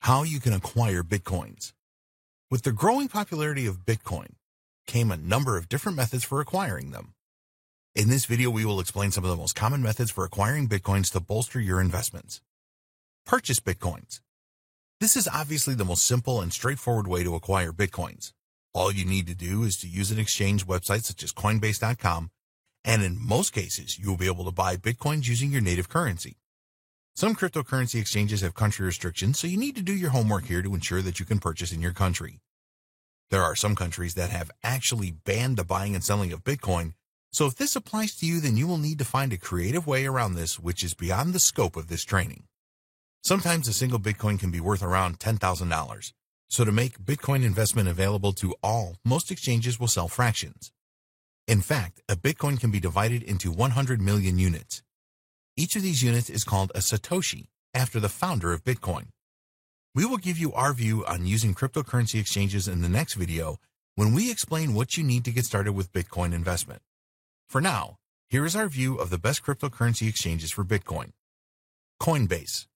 How you can acquire Bitcoins. With the growing popularity of Bitcoin came a number of different methods for acquiring them. In this video, we will explain some of the most common methods for acquiring Bitcoins to bolster your investments. Purchase Bitcoins. This is obviously the most simple and straightforward way to acquire Bitcoins. All you need to do is to use an exchange website such as Coinbase.com, and in most cases, you will be able to buy Bitcoins using your native currency. Some cryptocurrency exchanges have country restrictions, so you need to do your homework here to ensure that you can purchase in your country. There are some countries that have actually banned the buying and selling of Bitcoin, so if this applies to you, then you will need to find a creative way around this, which is beyond the scope of this training. Sometimes a single Bitcoin can be worth around $10,000, so to make Bitcoin investment available to all, most exchanges will sell fractions. In fact, a Bitcoin can be divided into 100 million units. Each of these units is called a Satoshi, after the founder of Bitcoin. We will give you our view on using cryptocurrency exchanges in the next video when we explain what you need to get started with Bitcoin investment. For now, here is our view of the best cryptocurrency exchanges for Bitcoin. Coinbase.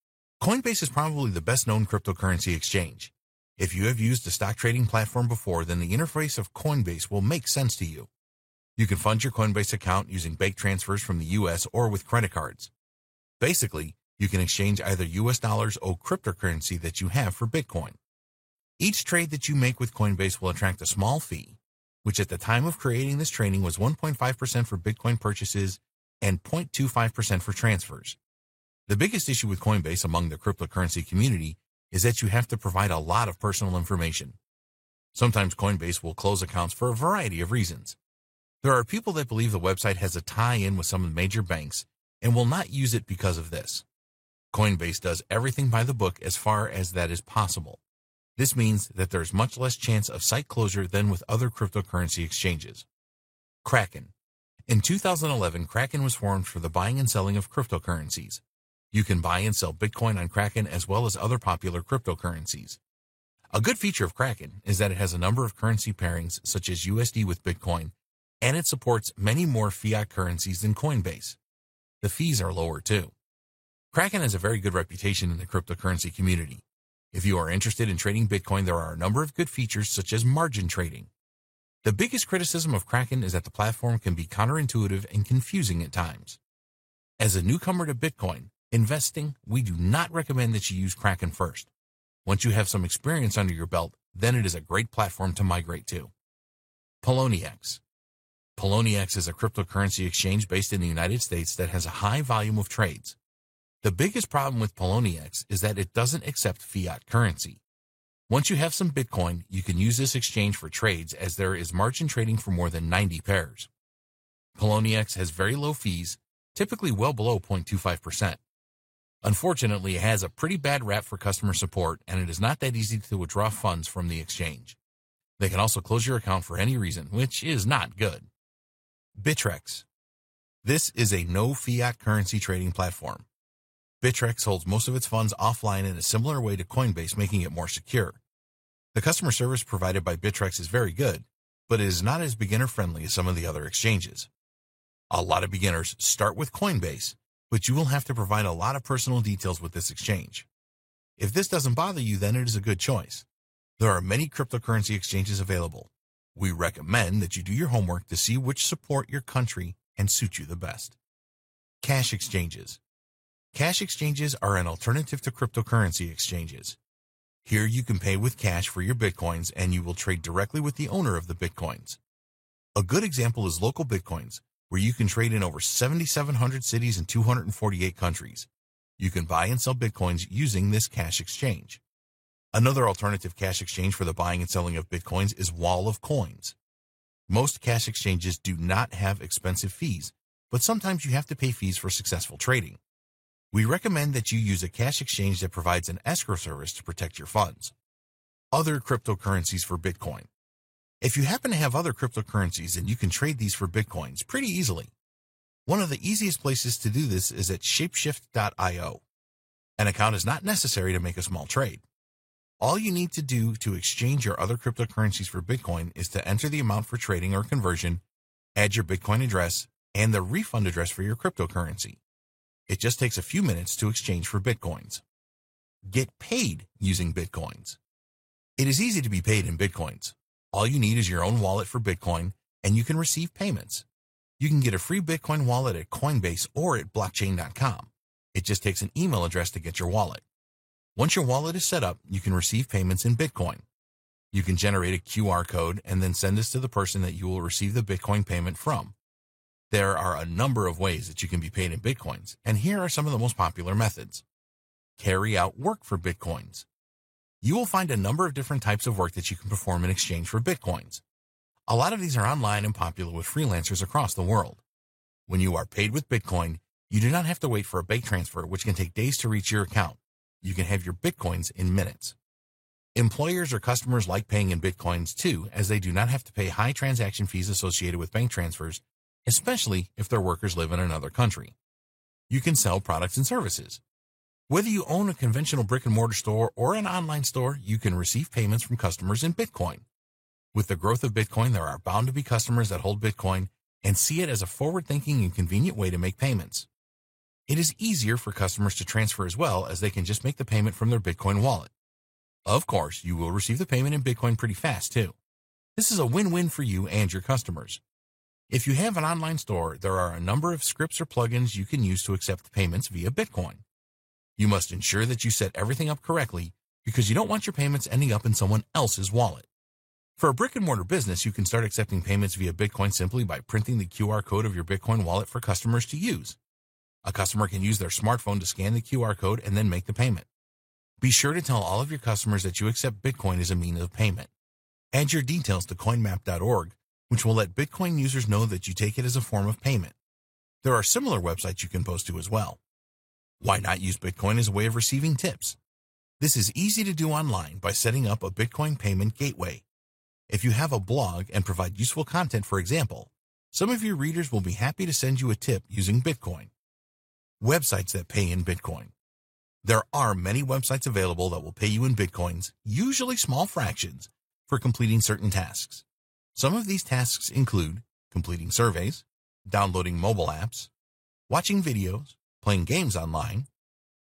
Coinbase is probably the best-known cryptocurrency exchange. If you have used a stock trading platform before, then the interface of Coinbase will make sense to you. You can fund your Coinbase account using bank transfers from the US or with credit cards. Basically, you can exchange either US dollars or cryptocurrency that you have for Bitcoin. Each trade that you make with Coinbase will attract a small fee, which at the time of creating this training was 1.5% for Bitcoin purchases and 0.25% for transfers. The biggest issue with Coinbase among the cryptocurrency community is that you have to provide a lot of personal information. Sometimes Coinbase will close accounts for a variety of reasons. There are people that believe the website has a tie-in with some of the major banks and will not use it because of this. Coinbase does everything by the book as far as that is possible. This means that there is much less chance of site closure than with other cryptocurrency exchanges. Kraken. In 2011, Kraken was formed for the buying and selling of cryptocurrencies. You can buy and sell Bitcoin on Kraken as well as other popular cryptocurrencies. A good feature of Kraken is that it has a number of currency pairings such as USD with Bitcoin, and it supports many more fiat currencies than Coinbase. The fees are lower too. Kraken has a very good reputation in the cryptocurrency community. If you are interested in trading Bitcoin, there are a number of good features such as margin trading. The biggest criticism of Kraken is that the platform can be counterintuitive and confusing at times. As a newcomer to Bitcoin investing, we do not recommend that you use Kraken first. Once you have some experience under your belt, then it is a great platform to migrate to. Poloniex. Poloniex is a cryptocurrency exchange based in the United States that has a high volume of trades. The biggest problem with Poloniex is that it doesn't accept fiat currency. Once you have some Bitcoin, you can use this exchange for trades as there is margin trading for more than 90 pairs. Poloniex has very low fees, typically well below 0.25%. Unfortunately, it has a pretty bad rap for customer support, and it is not that easy to withdraw funds from the exchange. They can also close your account for any reason, which is not good. Bittrex. This is a no fiat currency trading platform. Bittrex holds most of its funds offline in a similar way to Coinbase, making it more secure. The customer service provided by Bittrex is very good, but it is not as beginner-friendly as some of the other exchanges. A lot of beginners start with Coinbase, but you will have to provide a lot of personal details with this exchange. If this doesn't bother you, then it is a good choice. There are many cryptocurrency exchanges available. We recommend that you do your homework to see which support your country and suit you the best. Cash exchanges. Cash exchanges are an alternative to cryptocurrency exchanges. Here you can pay with cash for your Bitcoins and you will trade directly with the owner of the Bitcoins. A good example is Local Bitcoins, where you can trade in over 7,700 cities in 248 countries. You can buy and sell Bitcoins using this cash exchange. Another alternative cash exchange for the buying and selling of Bitcoins is Wall of Coins. Most cash exchanges do not have expensive fees, but sometimes you have to pay fees for successful trading. We recommend that you use a cash exchange that provides an escrow service to protect your funds. Other cryptocurrencies for Bitcoin. If you happen to have other cryptocurrencies, then you can trade these for Bitcoins pretty easily. One of the easiest places to do this is at Shapeshift.io. An account is not necessary to make a small trade. All you need to do to exchange your other cryptocurrencies for Bitcoin is to enter the amount for trading or conversion, add your Bitcoin address, and the refund address for your cryptocurrency. It just takes a few minutes to exchange for Bitcoins. Get paid using Bitcoins. It is easy to be paid in Bitcoins. All you need is your own wallet for Bitcoin, and you can receive payments. You can get a free Bitcoin wallet at Coinbase or at blockchain.com. It just takes an email address to get your wallet. Once your wallet is set up, you can receive payments in Bitcoin. You can generate a QR code and then send this to the person that you will receive the Bitcoin payment from. There are a number of ways that you can be paid in Bitcoins, and here are some of the most popular methods. Carry out work for Bitcoins. You will find a number of different types of work that you can perform in exchange for Bitcoins. A lot of these are online and popular with freelancers across the world. When you are paid with Bitcoin, you do not have to wait for a bank transfer, which can take days to reach your account. You can have your Bitcoins in minutes. Employers or customers like paying in Bitcoins too, as they do not have to pay high transaction fees associated with bank transfers, especially if their workers live in another country. You can sell products and services. Whether you own a conventional brick-and-mortar store or an online store, you can receive payments from customers in Bitcoin. With the growth of Bitcoin, there are bound to be customers that hold Bitcoin and see it as a forward-thinking and convenient way to make payments. It is easier for customers to transfer as well, as they can just make the payment from their Bitcoin wallet. Of course, you will receive the payment in Bitcoin pretty fast too. This is a win-win for you and your customers. If you have an online store, there are a number of scripts or plugins you can use to accept payments via Bitcoin. You must ensure that you set everything up correctly, because you don't want your payments ending up in someone else's wallet. For a brick-and-mortar business, you can start accepting payments via Bitcoin simply by printing the QR code of your Bitcoin wallet for customers to use. A customer can use their smartphone to scan the QR code and then make the payment. Be sure to tell all of your customers that you accept Bitcoin as a means of payment. Add your details to coinmap.org, which will let Bitcoin users know that you take it as a form of payment. There are similar websites you can post to as well. Why not use Bitcoin as a way of receiving tips? This is easy to do online by setting up a Bitcoin payment gateway. If you have a blog and provide useful content, for example, some of your readers will be happy to send you a tip using Bitcoin. Websites that pay in Bitcoin. There are many websites available that will pay you in Bitcoins, usually small fractions, for completing certain tasks. Some of these tasks include completing surveys, downloading mobile apps, watching videos, playing games online,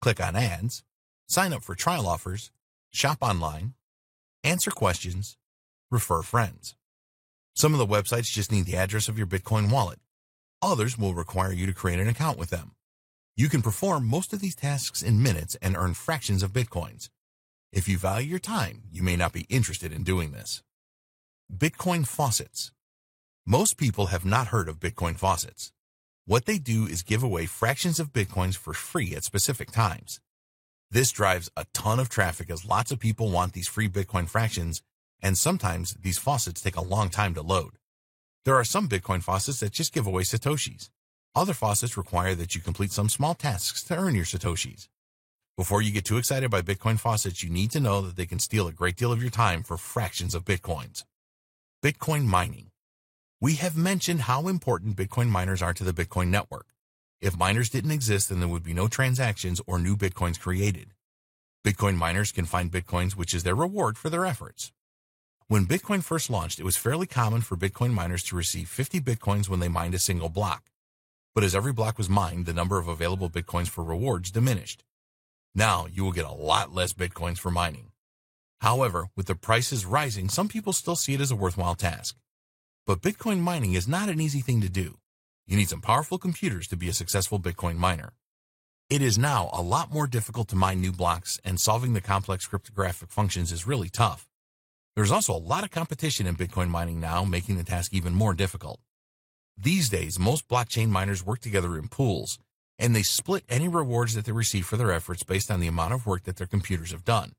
click on ads, sign up for trial offers, shop online, answer questions, refer friends. Some of the websites just need the address of your Bitcoin wallet. Others will require you to create an account with them. You can perform most of these tasks in minutes and earn fractions of Bitcoins. If you value your time, you may not be interested in doing this. Bitcoin faucets. Most people have not heard of Bitcoin faucets. What they do is give away fractions of Bitcoins for free at specific times. This drives a ton of traffic, as lots of people want these free Bitcoin fractions, and sometimes these faucets take a long time to load. There are some Bitcoin faucets that just give away Satoshis. Other faucets require that you complete some small tasks to earn your Satoshis. Before you get too excited by Bitcoin faucets, you need to know that they can steal a great deal of your time for fractions of Bitcoins. Bitcoin mining. We have mentioned how important Bitcoin miners are to the Bitcoin network. If miners didn't exist, then there would be no transactions or new Bitcoins created. Bitcoin miners can find Bitcoins, which is their reward for their efforts. When Bitcoin first launched, it was fairly common for Bitcoin miners to receive 50 Bitcoins when they mined a single block. But as every block was mined, the number of available Bitcoins for rewards diminished. Now you will get a lot less Bitcoins for mining. However, with the prices rising, some people still see it as a worthwhile task. But Bitcoin mining is not an easy thing to do. You need some powerful computers to be a successful Bitcoin miner. It is now a lot more difficult to mine new blocks, and solving the complex cryptographic functions is really tough. There's also a lot of competition in Bitcoin mining now, making the task even more difficult. These days, most blockchain miners work together in pools, and they split any rewards that they receive for their efforts based on the amount of work that their computers have done.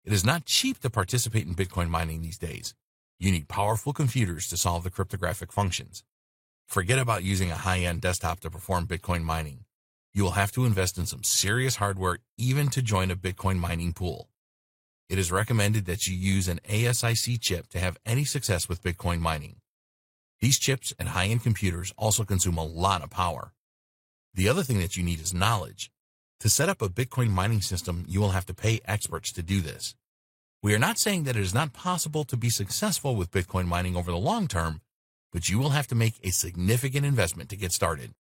It is not cheap to participate in Bitcoin mining these days. You need powerful computers to solve the cryptographic functions. Forget about using a high-end desktop to perform Bitcoin mining. You will have to invest in some serious hardware even to join a Bitcoin mining pool. It is recommended that you use an ASIC chip to have any success with Bitcoin mining. These chips and high-end computers also consume a lot of power. The other thing that you need is knowledge. To set up a Bitcoin mining system, you will have to pay experts to do this. We are not saying that it is not possible to be successful with Bitcoin mining over the long term, but you will have to make a significant investment to get started.